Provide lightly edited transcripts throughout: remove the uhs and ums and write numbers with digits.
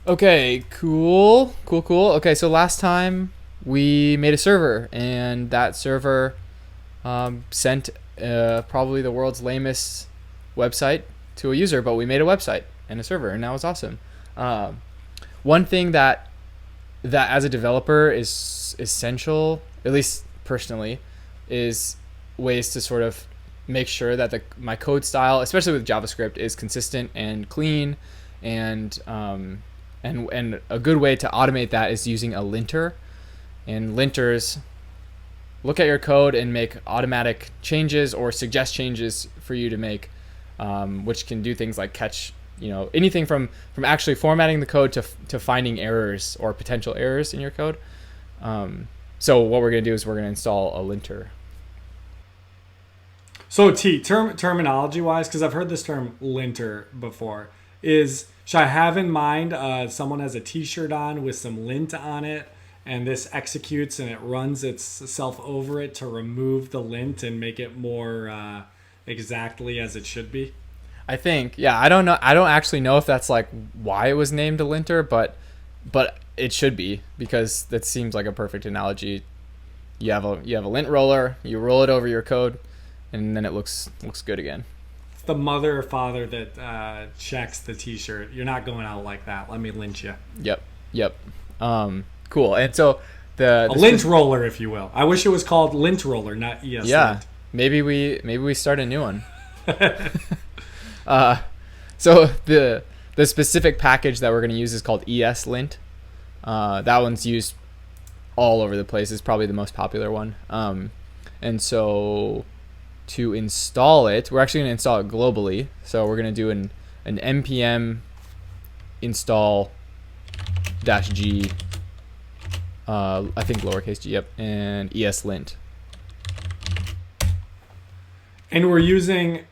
Okay, cool. Okay, so last time we made a server, and that server sent probably the world's lamest website to a user, but we made a website and a server, and that was awesome. Um, One thing that as a developer is essential, at least personally, is ways to sort of make sure that my code style, especially with JavaScript, is consistent and clean, and and a good way to automate that is using a linter. And linters look at your code and make automatic changes or suggest changes for you to make, which can do things like catch anything from actually formatting the code to finding errors or potential errors in your code. So what we're going to do is we're going to install a linter. So terminology wise, because I've heard this term linter before, should I have in mind someone has a T-shirt on with some lint on it, and this executes and it runs itself over it to remove the lint and make it more exactly as it should be? I think, yeah, I don't know. I don't actually know if that's like why it was named a linter, but it should be, because that seems like a perfect analogy. You have a lint roller, you roll it over your code, and then it looks good again. It's the mother or father that checks the T-shirt. You're not going out like that. Let me lint you. Yep. Cool. And so A lint roller, if you will. I wish it was called lint roller, not ESLint. yeah, maybe we start a new one. So the specific package that we're going to use is called ESLint. That one's used all over the place. It's probably the most popular one. And so to install it, we're actually going to install it globally. So we're going to do an npm install -g, I think lowercase g, yep, and ESLint. And we're using,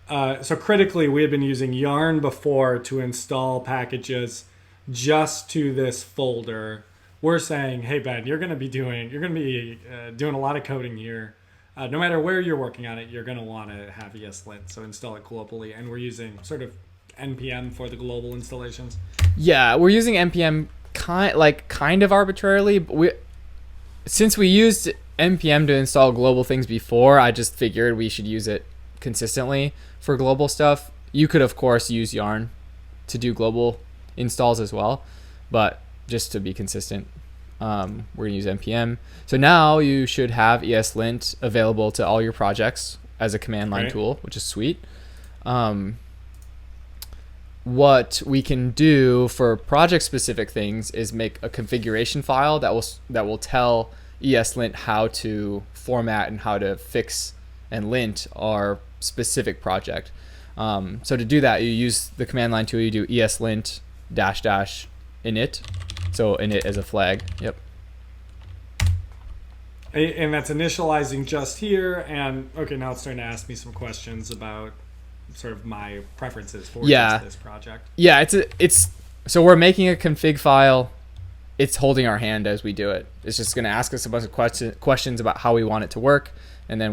so critically, we had been using Yarn before to install packages just to this folder. We're saying, hey Ben, you're going to be doing a lot of coding here. No matter where you're working on it, you're going to want to have ESLint, so install it globally. And we're using sort of npm for the global installations. Yeah, we're using npm kind of arbitrarily, but since we used npm to install global things before, I just figured we should use it consistently for global stuff. You could of course use Yarn to do global installs as well, but just to be consistent, we're gonna use npm. So now you should have ESLint available to all your projects as a command line tool, which is sweet. What we can do for project specific things is make a configuration file that will tell ESLint how to format and how to fix and lint our specific project. So to do that, you use the command line tool. You do ESLint --init. So init as a flag. Yep. And that's initializing just here. And okay, now it's starting to ask me some questions about sort of my preferences for just this project. Yeah, it's so we're making a config file. It's holding our hand as we do it. It's just going to ask us a bunch of questions about how we want it to work, and then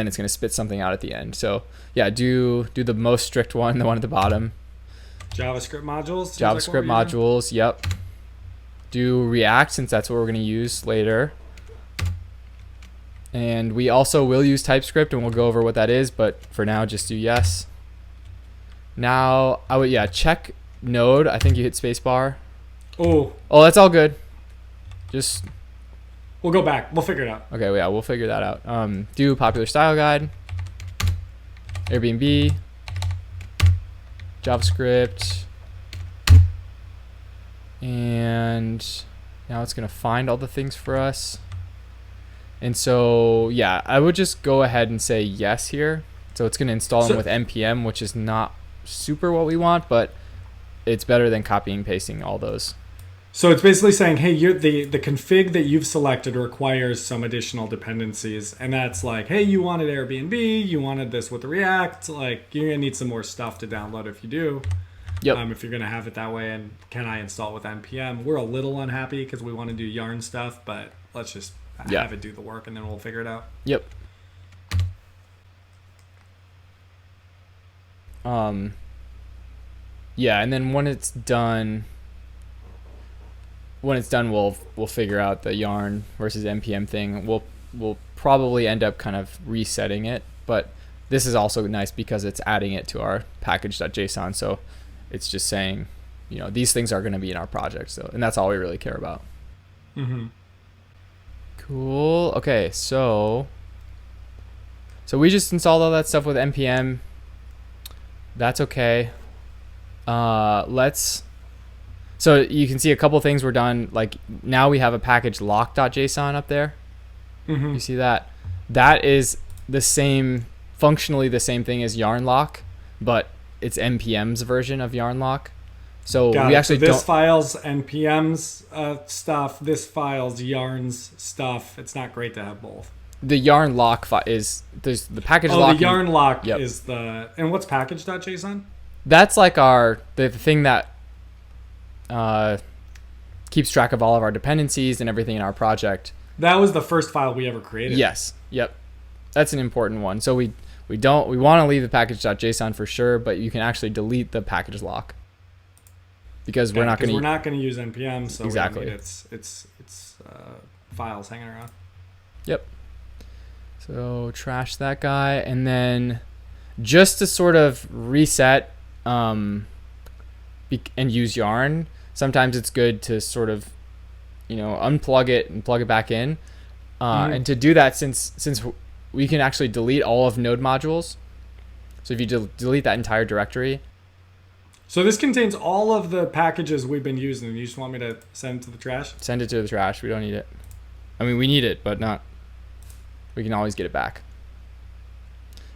it's going to spit something out at the end. So yeah, do the most strict one, the one at the bottom. JavaScript modules. JavaScript modules. Yep. Do React, since that's what we're going to use later. And we also will use TypeScript, and we'll go over what that is, but for now, just do yes. Now, check node. I think you hit spacebar. Oh, that's all good. Just we'll go back. We'll figure it out. Okay, yeah, we'll figure that out. Do popular style guide, Airbnb, JavaScript, and now it's gonna find all the things for us. And so, yeah, I would just go ahead and say yes here. So it's going to install them with npm, which is not super what we want, but it's better than copying and pasting all those. So it's basically saying, hey, the config that you've selected requires some additional dependencies. And that's like, hey, you wanted Airbnb, you wanted this with React. Like, you're going to need some more stuff to download if you do. Yep. If you're going to have it that way. And can I install it with npm? We're a little unhappy because we want to do Yarn stuff, but let's just have it do the work, and then we'll figure it out. Yep. Yeah, and then when it's done, when it's done, we'll figure out the yarn versus npm thing. We'll probably end up kind of resetting it, but this is also nice because it's adding it to our package.json. So it's just saying, these things are going to be in our project. So, and that's all we really care about. Mm-hmm. Cool. Okay, so we just installed all that stuff with npm. That's okay. So you can see a couple things were done. Like now we have a package lock.json up there. Mm-hmm. You see that? That is functionally the same thing as yarn lock, but it's npm's version of yarn lock. So we actually this file's npm's stuff. This file's yarn's stuff. It's not great to have both. The yarn lock there's the package lock. The yarn lock is the, and what's package.json? That's like the thing that keeps track of all of our dependencies and everything in our project. That was the first file we ever created. Yes. Yep. That's an important one. So we want to leave the package.json for sure, but you can actually delete the package lock because we're not going to use npm. So exactly. We don't need its files hanging around. Yep. So trash that guy, and then just to sort of reset and use yarn, sometimes it's good to sort of unplug it and plug it back in, and to do that, since we can actually delete all of node modules, so if you delete that entire directory. So this contains all of the packages we've been using, and you just want me to send it to the trash? Send it to the trash. We don't need it. I mean, we need it, but not. We can always get it back.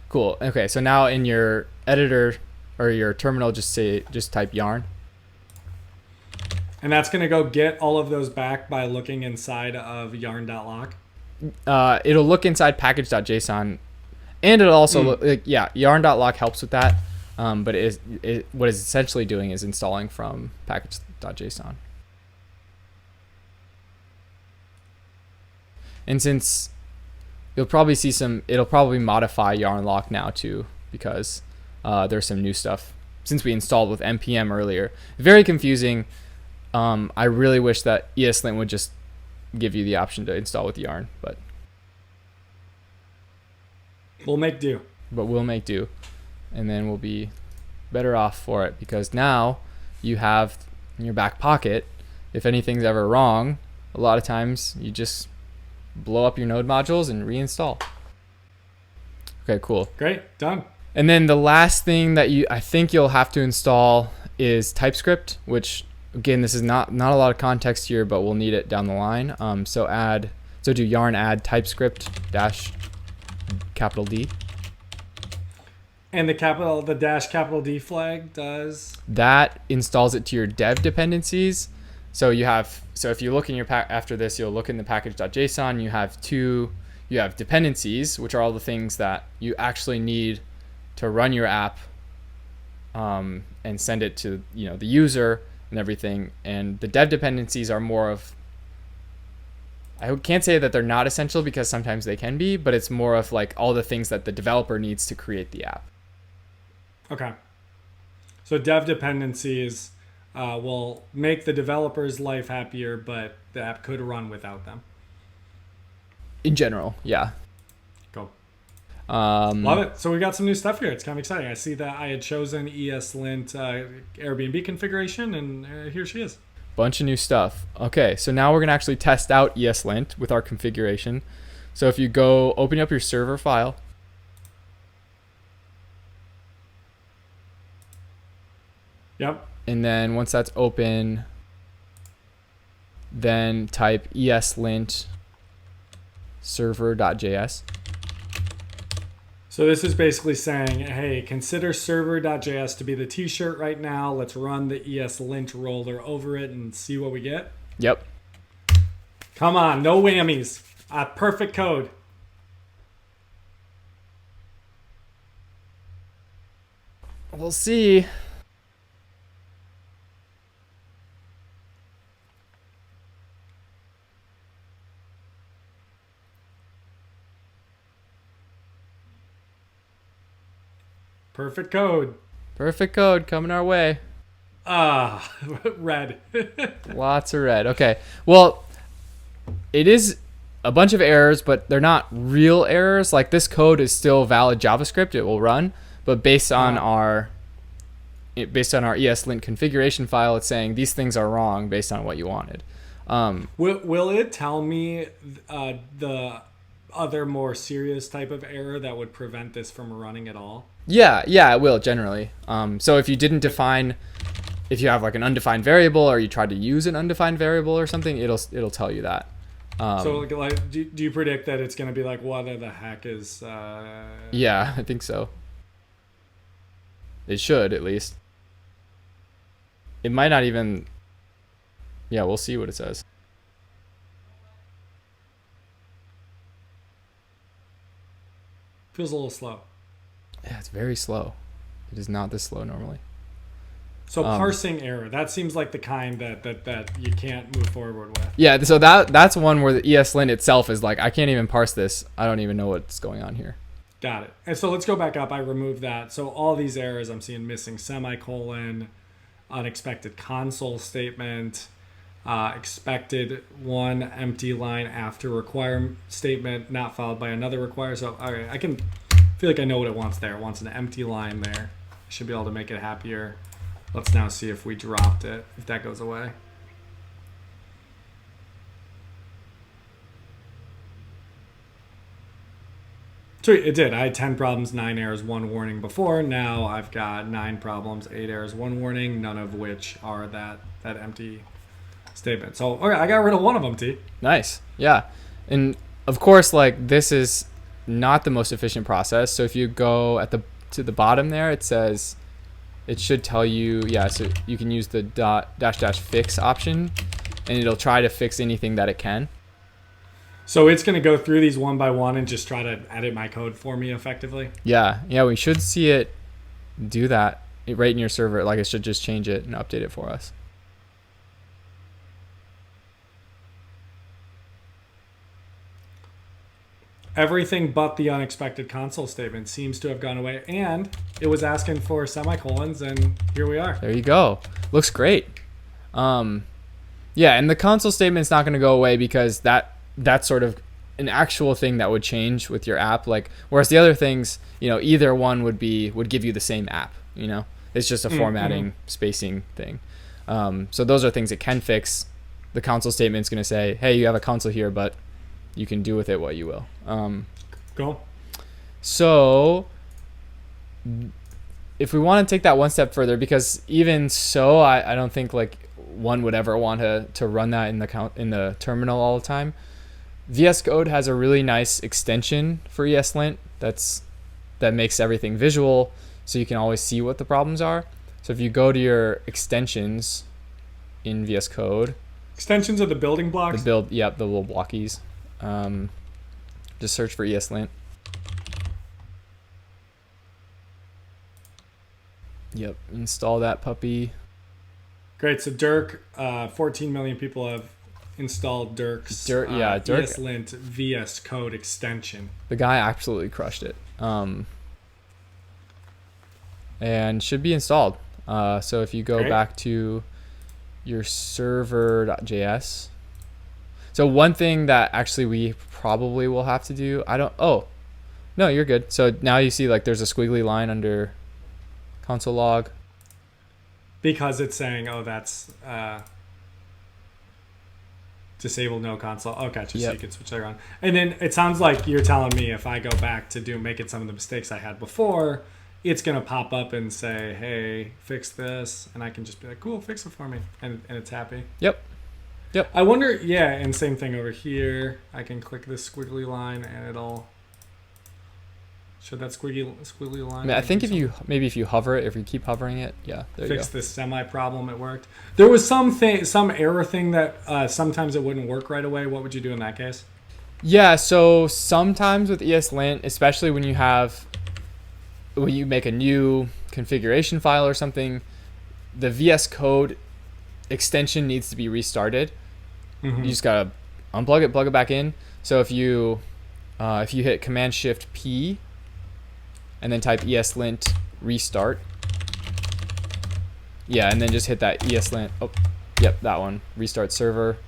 Cool. Okay, so now in your editor or your terminal, just type yarn. And that's going to go get all of those back by looking inside of yarn.lock? It'll look inside package.json, and it'll also look, yarn.lock helps with that. But what it's essentially doing is installing from package.json. And since you'll probably see it'll probably modify yarn lock now too, because there's some new stuff since we installed with npm earlier. Very confusing. I really wish that ESLint would just give you the option to install with yarn, but we'll make do. And then we'll be better off for it, because now you have in your back pocket, if anything's ever wrong, a lot of times you just blow up your node modules and reinstall. Okay, cool. Great, done. And then the last thing that I think you'll have to install is TypeScript, which again, this is not a lot of context here, but we'll need it down the line. So do yarn add TypeScript -D. And the dash capital D flag does? That installs it to your dev dependencies. So if you look in your after this, you'll look in the package.json. You have dependencies, which are all the things that you actually need to run your app, and send it to the user and everything. And the dev dependencies are more of, I can't say that they're not essential, because sometimes they can be, but it's more of like all the things that the developer needs to create the app. Okay. So dev dependencies will make the developer's life happier, but the app could run without them. In general, yeah. Cool. Love it. So we got some new stuff here. It's kind of exciting. I see that I had chosen ESLint Airbnb configuration, and here she is. Bunch of new stuff. Okay, so now we're going to actually test out ESLint with our configuration. So if you go open up your server file, yep. And then once that's open, then type ESLint server.js. So this is basically saying, hey, consider server.js to be the t-shirt right now. Let's run the ESLint roller over it and see what we get. Yep. Come on, no whammies. Perfect code. We'll see. Perfect code. Perfect code coming our way. Red. Lots of red. Okay. Well, it is a bunch of errors, but they're not real errors. Like this code is still valid JavaScript. It will run, but based on our ESLint configuration file, it's saying these things are wrong based on what you wanted. Will it tell me the other more serious type of error that would prevent this from running at all? Yeah, it will generally. So if you didn't define, if you have like an undefined variable or you tried to use an undefined variable or something, it'll tell you that. So like, do you predict that it's going to be like, what the heck is... Yeah, I think so. It should, at least. It might not even... Yeah, we'll see what it says. Feels a little slow. Yeah, it's very slow. It is not this slow normally. So parsing error, that seems like the kind that you can't move forward with. Yeah, so that's one where the ESLint itself is like, I can't even parse this. I don't even know what's going on here. Got it. And so let's go back up. I removed that. So all these errors, I'm seeing missing semicolon, unexpected console statement, expected one empty line after require statement not followed by another require. So all right, I can feel like I know what it wants there. It wants an empty line there. Should be able to make it happier. Let's now see if we dropped it, if that goes away. Sweet, it did. I had 10 problems, 9 errors, 1 warning before. Now I've got 9 problems, 8 errors, 1 warning, none of which are that empty statement. So, okay, I got rid of one of them, T. Nice. Yeah. And of course, like this is not the most efficient process. So if you go to the bottom there, it says, it should tell you, yeah, so you can use the -- fix option and it'll try to fix anything that it can. So it's going to go through these one by one and just try to edit my code for me effectively? Yeah, we should see it do that right in your server. Like it should just change it and update it for us. Everything but the unexpected console statement seems to have gone away, and it was asking for semicolons, and here we are. There you go. Looks great. Yeah, and the console statement's not going to go away because that's sort of an actual thing that would change with your app. Like whereas the other things, either one would give you the same app. It's just a formatting spacing thing. So those are things it can fix. The console statement's going to say, hey, you have a console here, but you can do with it what you will. Cool. So if we want to take that one step further, because even so, I don't think like one would ever want to run that in the terminal all the time. VS Code has a really nice extension for ESLint that makes everything visual, so you can always see what the problems are. So if you go to your extensions in VS Code, extensions are the building blocks. The little blockies. Just search for ESLint. Yep, install that puppy. Great. So Dirk, 14 million people have installed Dirk's ESLint VS Code extension. The guy absolutely crushed it. And should be installed. So if you go back to your server.js. So one thing that actually we probably will have to do, no, you're good. So now you see like there's a squiggly line under console log. Because it's saying, that's disable no console. Oh, gotcha. Yep. So you can switch that around. And then it sounds like you're telling me if I go back to making some of the mistakes I had before, it's going to pop up and say, hey, fix this. And I can just be like, cool, fix it for me. And it's happy. Yep. I wonder, and same thing over here. I can click this squiggly line and it'll show that squiggly line. I think if you hover it, if you keep hovering it, there you go. Fix this semi problem, it worked. There was some error thing that sometimes it wouldn't work right away. What would you do in that case? Yeah, so sometimes with ESLint, especially when you make a new configuration file or something, the VS Code extension needs to be restarted. You just gotta unplug it, plug it back in. So if you hit Command-Shift-P and then type ESLint restart, Yeah, and then just hit that ESLint. Oh, yep, that one. Restart server.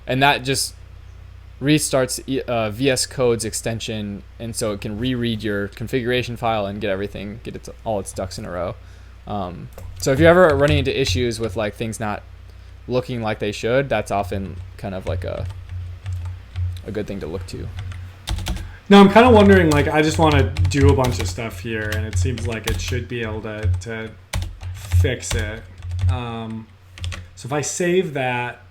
And that just restarts VS Code's extension, and so it can reread your configuration file and get all its ducks in a row. So if you're ever running into issues with like things not looking like they should, that's often kind of like a good thing to look to. No, I'm kind of wondering, like, I just want to do a bunch of stuff here, and it seems like it should be able to fix it. So if I save that,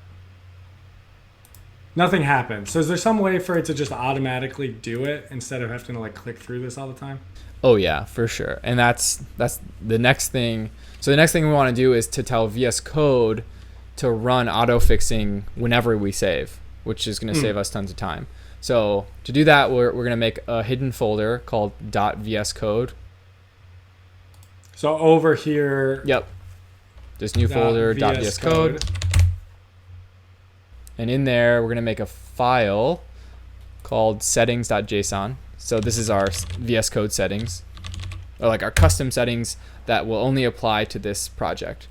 nothing happens. So is there some way for it to just automatically do it instead of having to like click through this all the time? Oh yeah, for sure. And that's the next thing. So the next thing we want to do is to tell VS Code to run auto fixing whenever we save, which is going to save us tons of time. So to do that, we're going to make a hidden folder called .vscode. So over here. Yep. This new folder .vscode. And in there, we're going to make a file called settings.json. So this is our VS Code settings, or like our custom settings that will only apply to this project.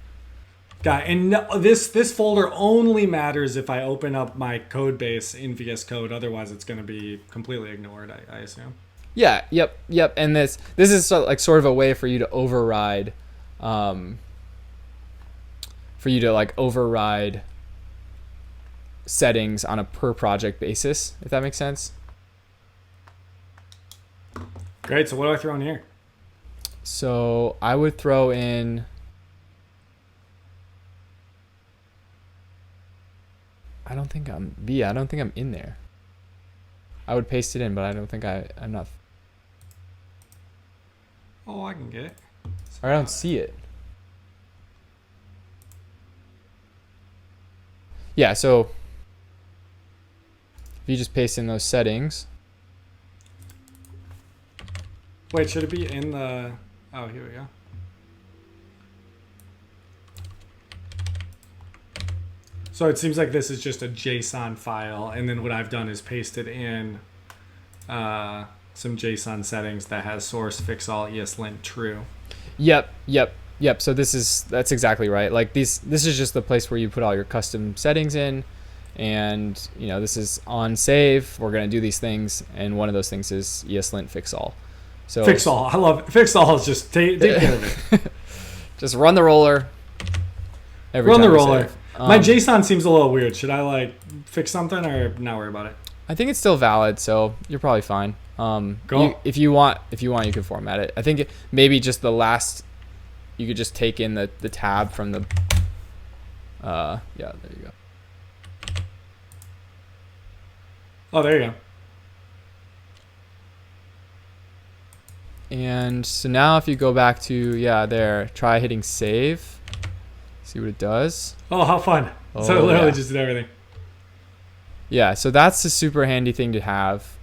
Got it. And this folder only matters if I open up my code base in VS Code. Otherwise, it's going to be completely ignored, I assume. Yeah. Yep. And this is sort of a way for you to override, settings on a per project basis, if that makes sense. Great. So what do I throw in here? So I would throw in. I don't think I'm in there. I would paste it in, but I don't think I'm not. Oh, I can get it. I don't see it. Yeah, so if you just paste in those settings. Wait, should it be in the... Oh, here we go. So it seems like this is just a JSON file, and then what I've done is pasted in some JSON settings that has source fix all ESLint true. Yep. So that's exactly right. Like this is just the place where you put all your custom settings in, and this is on save. We're gonna do these things, and one of those things is ESLint fix all. So fix all. I love it. Fix all is just take care of it. Just run the roller. Run the roller. My JSON seems a little weird. Should I like fix something or not worry about it? I think it's still valid, so you're probably fine. Cool. If you want, you can format it. I think maybe just the last. You could just take in the tab from the. Yeah, there you go. Oh, there you go. And so now if you go back to there, try hitting save. See what it does. Oh, how fun. So it literally just did everything. Yeah, so that's a super handy thing to have.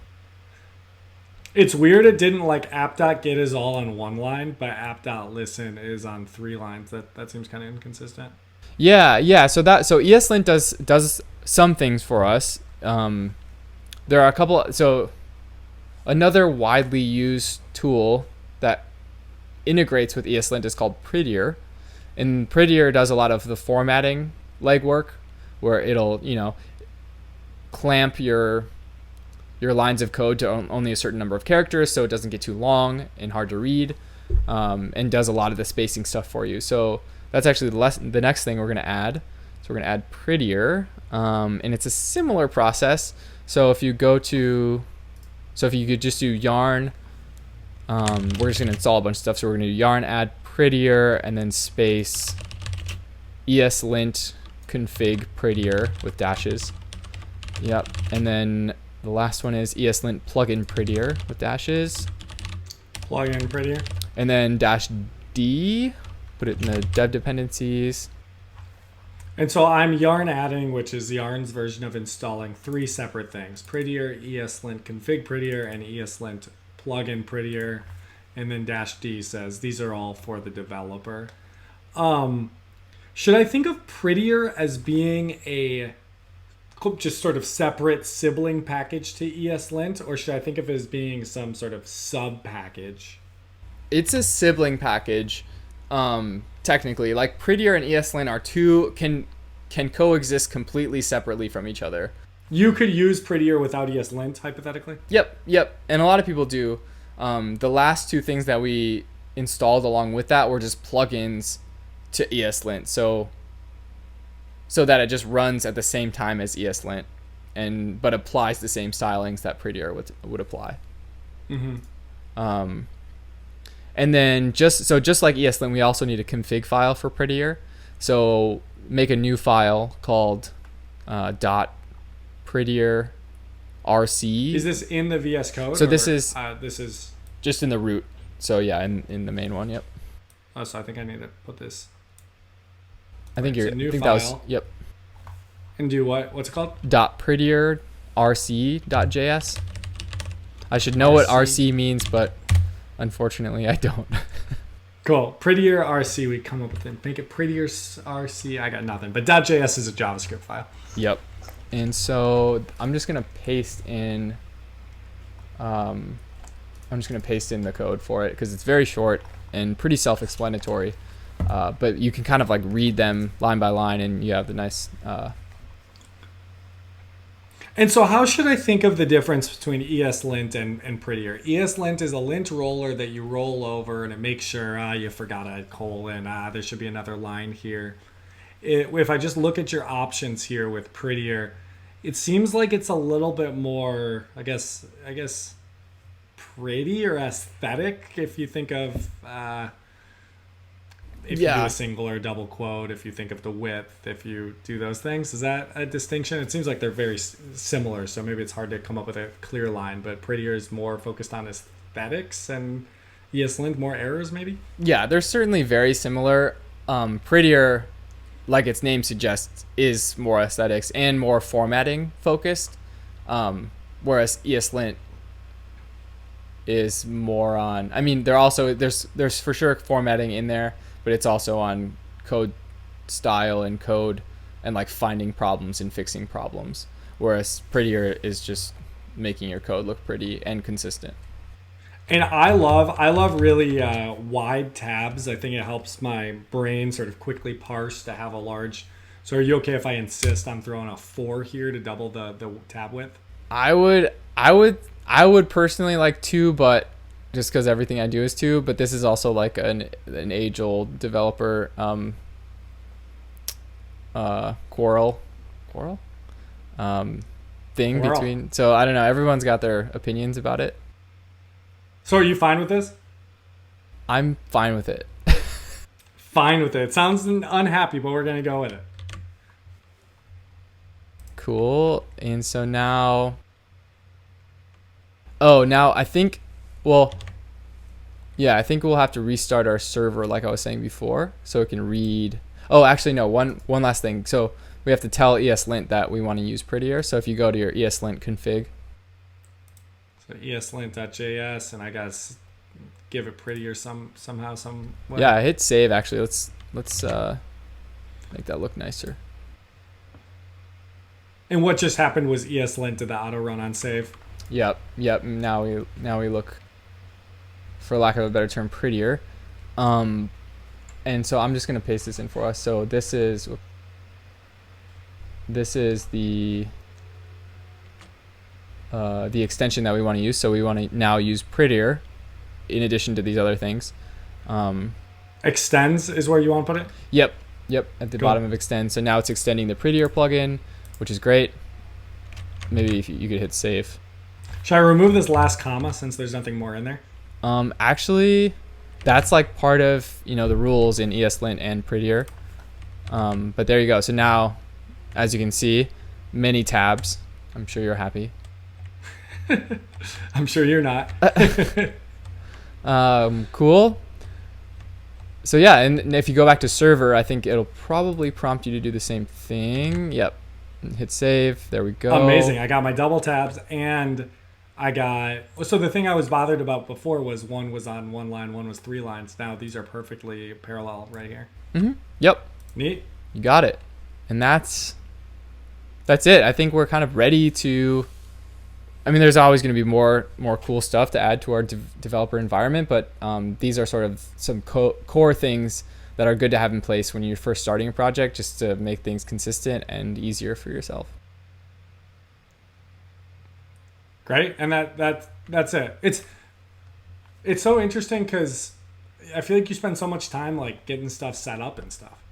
It's weird it didn't like app.get is all on one line, but app.listen is on 3 lines. That seems kind of inconsistent. Yeah. So ESLint does some things for us. There are a couple. So another widely used tool that integrates with ESLint is called Prettier. And Prettier does a lot of the formatting legwork, where it'll clamp your lines of code to only a certain number of characters, so it doesn't get too long and hard to read, and does a lot of the spacing stuff for you. So that's actually the next thing we're going to add. So we're going to add Prettier, and it's a similar process. So if you could just do yarn, we're just going to install a bunch of stuff. So we're going to do yarn add Prettier and then space ESLint config Prettier with dashes. Yep, and then the last one is ESLint plugin Prettier with dashes. Plugin Prettier. And then -d, put it in the dev dependencies. And so I'm yarn adding, which is Yarn's version of installing 3 separate things: Prettier, ESLint config Prettier, and ESLint plugin Prettier. And then -d says these are all for the developer. Should I think of Prettier as being a just sort of separate sibling package to ESLint, or should I think of it as being some sort of sub package? It's a sibling package. technically. Like Prettier and ESLint are two can coexist completely separately from each other. You could use Prettier without ESLint, hypothetically? Yep. And a lot of people do. The last two things that we installed along with that were just plugins to ESLint. So that it just runs at the same time as ESLint, but applies the same stylings that Prettier would apply. Mm-hmm. And then just like ESLint, we also need a config file for Prettier. So make a new file called .prettier rc. Is this in the VS Code? So this is just in the root. So yeah, in the main one. Yep. Oh, so I think I need to put this. I think it's you're. a new I think file. that was yep. And do what? What's it called? .prettier rc.js. I should know what RC means, but unfortunately I don't. Cool. Prettier RC. We come up with it. Make it Prettier RC. I got nothing. But .js is a JavaScript file. Yep. And so I'm just gonna paste in. I'm just gonna paste in the code for it because it's very short and pretty self-explanatory. But you can kind of like read them line by line, and you have the nice. And so how should I think of the difference between ESLint and Prettier? ESLint is a lint roller that you roll over and it makes sure you forgot a colon. There should be another line here. If I just look at your options here with Prettier, it seems like it's a little bit more, I guess, pretty or aesthetic if you think of... if you do a single or double quote, if you think of the width, if you do those things. Is that a distinction? It seems like they're very similar, so maybe it's hard to come up with a clear line, but Prettier is more focused on aesthetics and ESLint more errors maybe? Yeah, they're certainly very similar. Prettier, like its name suggests, is more aesthetics and more formatting focused, whereas ESLint is more on, I mean, there's for sure formatting in there, but it's also on code style and code and like finding problems and fixing problems. Whereas Prettier is just making your code look pretty and consistent. And I love really wide tabs. I think it helps my brain sort of quickly parse to have a large. So are you okay if I insist on throwing a 4 here to double the tab width? I would personally like 2, but just because everything I do is 2, but this is also like an age-old developer quarrel thing between. So I don't know. Everyone's got their opinions about it. So are you fine with this? I'm fine with it. Fine with it. It sounds unhappy, but we're gonna go with it. Cool. And so now. Oh, now I think. Well, yeah, I think we'll have to restart our server like I was saying before so it can read. Oh, actually, no, one last thing. So we have to tell ESLint that we want to use Prettier. So if you go to your ESLint config. So ESLint.js, and I got to give it Prettier somehow, some way. Yeah, hit save, actually. Let's make that look nicer. And what just happened was ESLint did the auto run on save. Yep. Now we look, for lack of a better term, prettier. And so I'm just gonna paste this in for us. So this is the extension that we want to use. So we want to now use Prettier in addition to these other things. Extends is where you want to put it? Yep, at the bottom of extend. So now it's extending the Prettier plugin, which is great. Maybe if you could hit save. Should I remove this last comma since there's nothing more in there? Actually, that's like part of the rules in ESLint and Prettier. But there you go. So now, as you can see, many tabs. I'm sure you're happy. I'm sure you're not. Cool. So yeah, and if you go back to server, I think it'll probably prompt you to do the same thing. Yep. Hit save. There we go. Amazing. I got my double tabs and I got... So the thing I was bothered about before was one was on 1 line, one was 3 lines. Now these are perfectly parallel right here. Mm-hmm. Yep. Neat. You got it. And that's it. I think we're kind of ready to I mean, there's always going to be more cool stuff to add to our developer environment, but these are sort of some core things that are good to have in place when you're first starting a project, just to make things consistent and easier for yourself. Great, and that's it. It's so interesting because I feel like you spend so much time like getting stuff set up and stuff.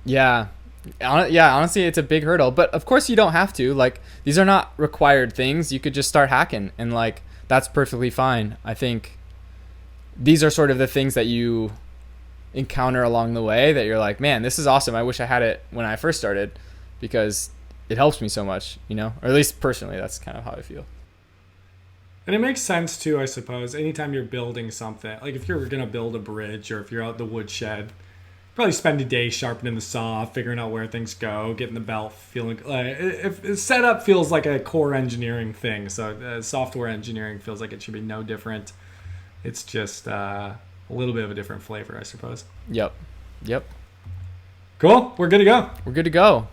Yeah. Yeah, honestly, it's a big hurdle, but of course you don't have to. Like, these are not required things. You could just start hacking, and like that's perfectly fine. I think these are sort of the things that you encounter along the way that you're like, man, this is awesome. I wish I had it when I first started, because it helps me so much, or at least personally, that's kind of how I feel. And it makes sense too, I suppose. Anytime you're building something, like if you're gonna build a bridge or if you're out the woodshed, probably spend a day sharpening the saw, figuring out where things go, getting the belt, feeling if setup feels like a core engineering thing. So software engineering feels like it should be no different. It's just a little bit of a different flavor, I suppose. Yep. Cool. We're good to go. We're good to go.